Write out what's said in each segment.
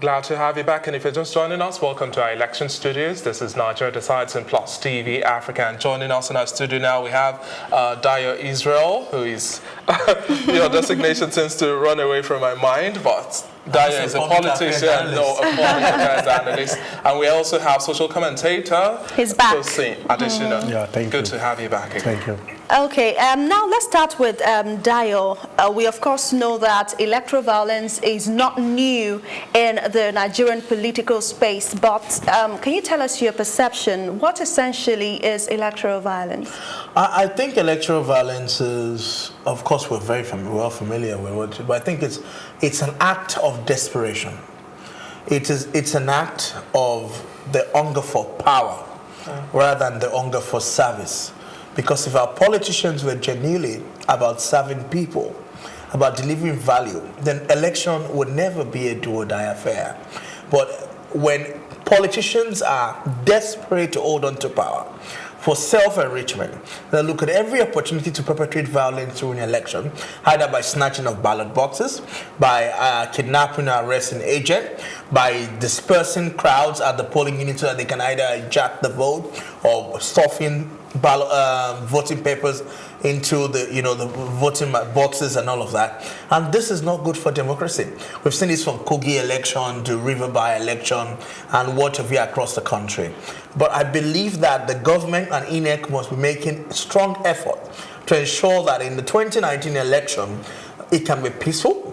Glad to have you back, and if you're just joining us, welcome to our election studios. This is Nigeria Decides in Plus TV Africa, and joining us in our studio now we have Dayo Israel, who is, your designation seems to run away from my mind, but Dayo is a politician, no, a public affairs analyst, and we also have social commentator. He's back. Tosin additional. Yeah, thank you. Good to have you back again. Thank you. Okay, now let's start with Dayo. We of course know that electoral violence is not new in the Nigerian political space, but can you tell us your perception? What essentially is electoral violence? I think electoral violence is, of course, we're very well familiar with it, but I think it's an act of desperation. It's an act of the hunger for power rather than the hunger for service. Because if our politicians were genuinely about serving people, about delivering value, then election would never be a do-or-die affair. But when politicians are desperate to hold on to power for self-enrichment, they look at every opportunity to perpetrate violence during an election, either by snatching of ballot boxes, by kidnapping or arresting agent, by dispersing crowds at the polling unit so that they can either hijack the vote or stuffing voting papers into the voting boxes and all of that. And this is not good for democracy. We've seen this from Kogi election to River by-election and what have you across the country. But I believe that the government and INEC must be making strong effort to ensure that in the 2019 election, it can be peaceful,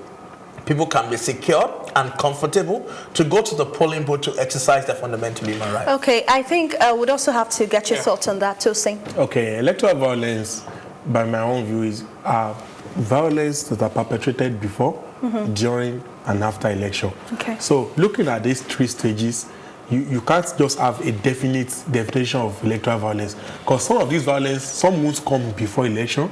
people can be secure and comfortable to go to the polling booth to exercise their fundamental human rights. Okay, I think we'd also have to get your thoughts on that, Tosin. Okay, electoral violence, by my own view, is violence that are perpetrated before, during, and after election. Okay. So, looking at these three stages, you can't just have a definite definition of electoral violence, because some of these violence, some won't come before election,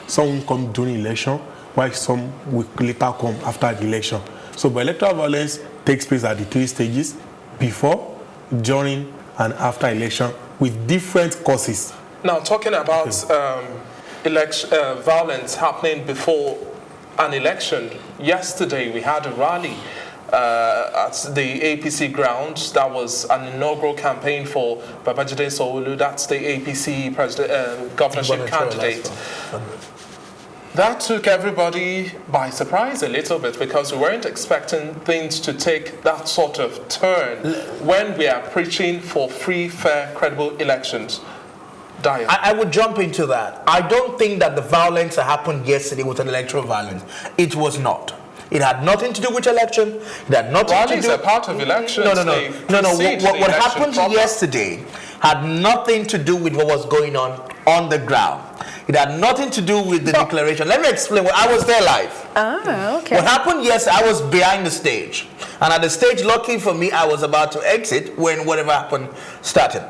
some won't come during election, while some will later come after the election. So, but electoral violence takes place at the three stages: before, during, and after election, with different causes. Now, talking about violence happening before an election, yesterday we had a rally at the APC grounds. That was an inaugural campaign for Babajide Sanwo-Olu. That's the APC governorship candidate. That took everybody by surprise a little bit, because we weren't expecting things to take that sort of turn when we are preaching for free, fair, credible elections. Dayo. I would jump into that. I don't think that the violence that happened yesterday was an electoral violence. It was not. It had nothing to do with election. It had nothing to do. Rallies are part of elections. No. What happened yesterday had nothing to do with what was going on the ground. It had nothing to do with the declaration. Let me explain. I was there live. Oh, okay. What happened yesterday, I was behind the stage. And at the stage, lucky for me, I was about to exit when whatever happened started.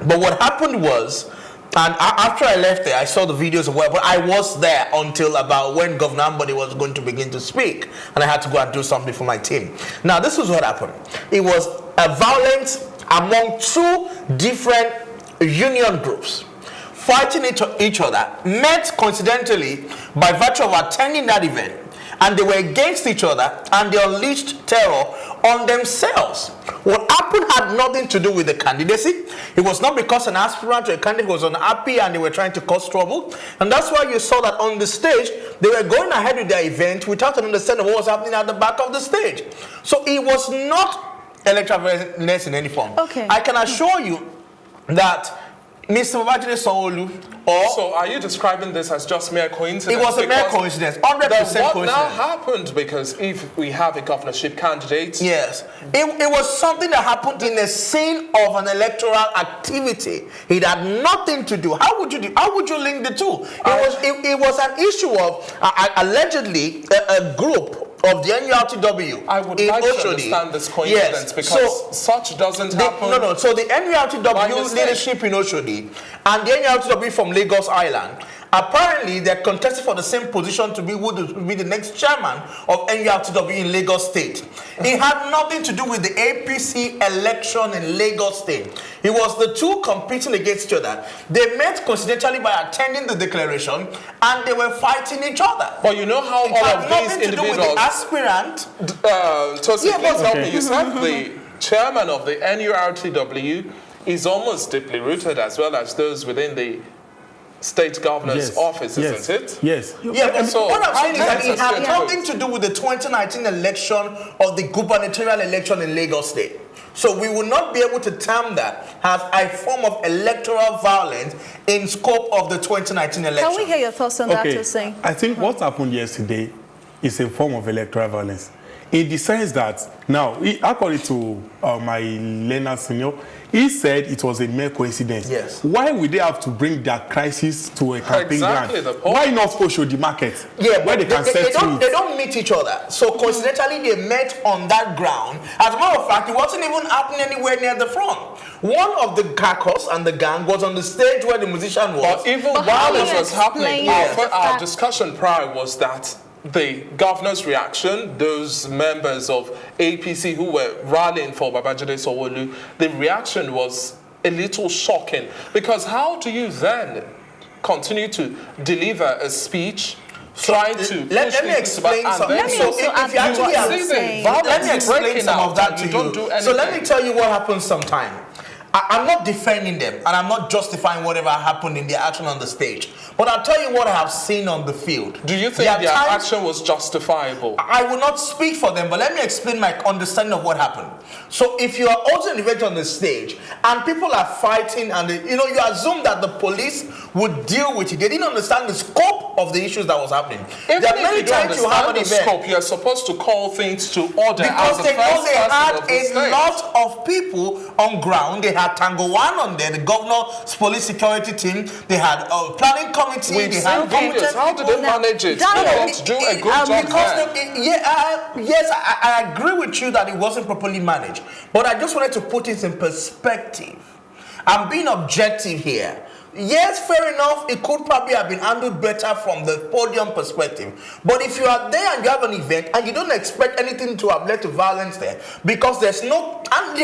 But what happened was, and after I left there, I saw the videos of but I was there until about when Governor Ambody was going to begin to speak. And I had to go and do something for my team. Now, this was what happened. It was a violence among two different union groups fighting each other, met coincidentally by virtue of attending that event, and they were against each other, and they unleashed terror on themselves. What happened had nothing to do with the candidacy. It was not because an aspirant or a candidate was unhappy and they were trying to cause trouble. And that's why you saw that on the stage, they were going ahead with their event without an understanding of what was happening at the back of the stage. So it was not electoral violence in any form. Okay. I can assure you that Mr. Babajide Sanwo-Olu, so are you describing this as just mere coincidence? It was a mere coincidence, 100% coincidence. What now happened? Because if we have a governorship candidate... Yes. It was something that happened in the scene of an electoral activity. It had nothing to do. How would you link the two? It was an issue of allegedly a group of the NURTW. I would in like Oshodi. to understand this coincidence, because such doesn't happen. So the NURTW leadership in Oshodi and the NURTW from Lagos Island Apparently, they're contesting for the same position to be who will be the next chairman of NURTW in Lagos State. It had nothing to do with the APC election in Lagos State. It was the two competing against each other. They met coincidentally by attending the declaration, and they were fighting each other. But you know how all of these to do with individuals... the aspirant. Tosin, Yeah, please help okay. me. You said the chairman of the NURTW is almost deeply rooted, as well as those within the state governor's office, isn't it? Yes. Yeah, but So, what I'm saying is that it had yeah. nothing to do with the 2019 election or the gubernatorial election in Lagos State. So we will not be able to term that as a form of electoral violence in scope of the 2019 election. Can we hear your thoughts on that, Tosin? I think what happened yesterday is a form of electoral violence. In the sense that, now, according to my learner senior, he said it was a mere coincidence. Yes. Why would they have to bring their crisis to a campaign Exactly ground? the point. Why not Osho the market? Yeah, where but they can settle they it? don't meet each other. So coincidentally, they met on that ground. As a matter of fact, it wasn't even happening anywhere near the front. One of the caucus and the gang was on the stage where the musician was. But even But how while do this you was happening, explain the our fact- discussion prior was that the governor's reaction, those members of APC who were rallying for Babajide Sanwo-Olu, the reaction was a little shocking, because how do you then continue to deliver a speech trying to let me explain something. Let me So also if add you to actually what have, you're saying. let me explain breaking some out of that and to you don't do you. So let anything. me tell you what happened sometime. I'm not defending them, and I'm not justifying whatever happened in their action on the stage. But I'll tell you what I have seen on the field. Do you think There are their times- action was justifiable? I will not speak for them, but let me explain my understanding of what happened. So if you are also an event on the stage and people are fighting and you assume that the police would deal with it. They didn't understand the scope of the issues that was happening. Even There are if many you don't times you have an understand the event. scope, you're supposed to call things to order as Because the they know first they person had of the a state. lot of people on ground. They had Tango One on there, the governor's police security team. They had a planning committee. We've they seen had videos. How did they Now, manage it? Dayo, They don't do a good job because there. yes, I agree with you that it wasn't properly managed. But I just wanted to put it in perspective. I'm being objective here. Yes, fair enough, it could probably have been handled better from the podium perspective. But if you are there and you have an event and you don't expect anything to have led to violence there, because there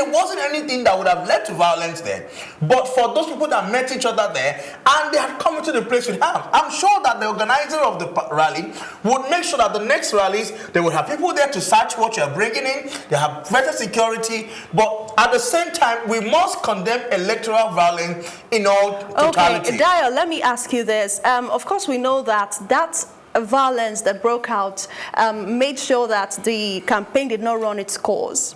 wasn't anything that would have led to violence there. But for those people that met each other there and they had come into the place with arms, I'm sure that the organizer of the rally would make sure that the next rallies, they would have people there to search what you're bringing in, they have better security, but at the same time, we must condemn electoral violence in all totality. Okay, Dayo, let me ask you this. Of course, we know that violence that broke out made sure that the campaign did not run its course.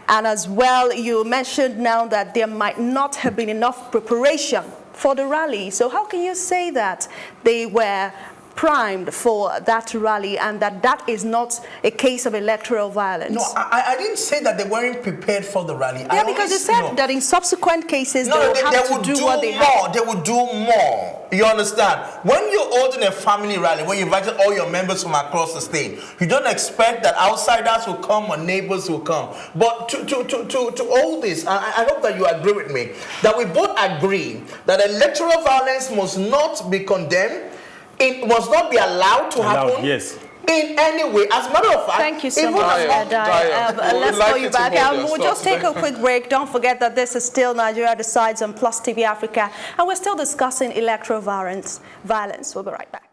And as well, you mentioned now that there might not have been enough preparation for the rally. So how can you say that they were primed for that rally and that is not a case of electoral violence? No, I didn't say that they weren't prepared for the rally. Yeah, because you said that in subsequent cases they will have to do what they have. They would do more. You understand? When you're holding a family rally, when you invited all your members from across the state, you don't expect that outsiders will come or neighbors will come. But to all this, I hope that you agree with me, that we both agree that electoral violence must not be condemned. It must not be allowed to happen. Yes. In any way. As a matter of fact, thank you so much, Dayo. let's Like call you you to back. hold your We'll just thoughts take a quick break. Don't forget that this is still Nigeria Decides on Plus TV Africa, and we're still discussing electoral violence. We'll be right back.